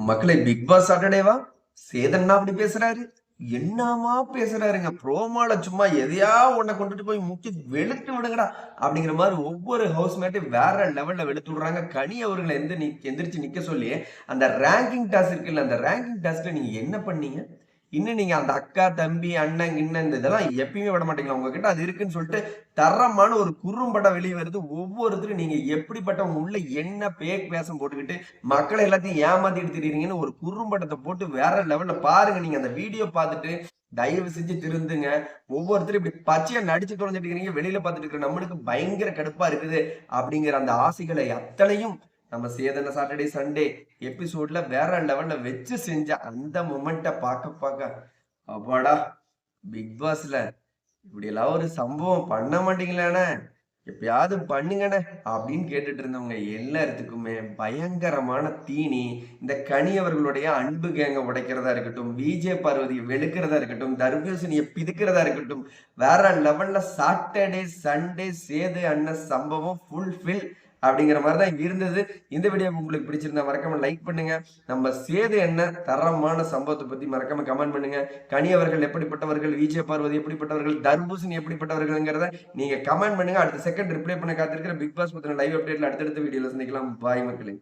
மக்களை big pass சாட்டர்டேவா சேதன்னா அப்படி பேசுறாரு. என்னமா பேசுறாருங்க. ப்ரோமால சும்மா எதையா உன்னை கொண்டுட்டு போய் முக்கி வெளுத்து விடுங்கடா அப்படிங்கிற மாதிரி ஒவ்வொரு ஹவுஸ்மேட்டையும் வேற லெவல்ல வெளுத்து விடுறாங்க. கனி அவர்களை எந்திரிச்சு நிக்க சொல்லி அந்த ரேங்கிங் டாஸ்க் இருக்குல்ல, அந்த ரேங்கிங் டாஸ்க்ல நீங்க என்ன பண்ணீங்க? இன்னும் நீங்க அந்த அக்கா தம்பி அண்ணன் கிண்ணன் இந்த இதெல்லாம் எப்பயுமே விட மாட்டீங்களா? உங்ககிட்ட அது இருக்குன்னு சொல்லிட்டு தரமான ஒரு குறும்படம் வெளியே வருது. ஒவ்வொருத்தரும் நீங்க எப்படிப்பட்டவங்க உள்ள என்ன பேக் வேஷம் போட்டுக்கிட்டு மக்களை எல்லாத்தையும் ஏமாத்திட்டு திரியுறீங்கன்னு ஒரு குறும்படத்தை போட்டு வேற லெவல்ல பாருங்க. நீங்க அந்த வீடியோ பார்த்துட்டு தயவு செஞ்சு திருந்துங்க. ஒவ்வொருத்தரும் இப்படி பச்சையா நடிச்சு தொலைஞ்சிட்டு இருக்கிறீங்க. வெளியில பார்த்துட்டு இருக்கிற நம்மளுக்கு பயங்கர கடுப்பா இருக்குது அப்படிங்கிற அந்த ஆசைகளை அத்தனையும் நம்ம சேதன சாட்டர்டே சண்டே எபிசோட்ல வேற லெவல்ல வச்சு செஞ்ச அந்த மொமெண்ட்டை பார்க்க அப்பாடா, பிக் பாஸ்ல இப்படி எல்லாம் ஒரு சம்பவம் பண்ண மாட்டீங்களாண்ணே, எப்பயாவது பண்ணுங்கண்ணே அப்படின்னு கேட்டுட்டு இருந்தவங்க எல்லாத்துக்குமே பயங்கரமான தீனி. இந்த கனி அவர்களுடைய அன்பு கேங்க உடைக்கிறதா இருக்கட்டும், விஜே பார்வதியை வெளுக்கிறதா இருக்கட்டும், தர்பூசணியை பிதுக்கிறதா இருக்கட்டும், வேற லெவல்ல சாட்டர்டே சண்டே சேது அண்ணன் சம்பவம் ஃபுல்ஃபில் அப்படிங்கிற மாதிரி தான் இருந்தது. இந்த வீடியோ உங்களுக்கு பிடிச்சிருந்தா மறக்காம லைக் பண்ணுங்க. நம்ம சேது என்ன தரமான சம்பவத்தை பத்தி மறக்காம கமெண்ட் பண்ணுங்க. கனி அவர்கள் எப்படிப்பட்டவர்கள், விஜய பார்வதி எப்படிப்பட்டவர்கள், தர்பூசணி எப்படிப்பட்டவர்கள்ங்கிறத நீங்க கமெண்ட் பண்ணுங்க. அடுத்த செகண்ட் ரிப்ளை பண்ண காத்திருக்கிற பிக் பாஸ் பத்தின லைவ் அப்டேட்ல அடுத்தடுத்த வீடியோல சந்திக்கலாம். பாய் மக்களே.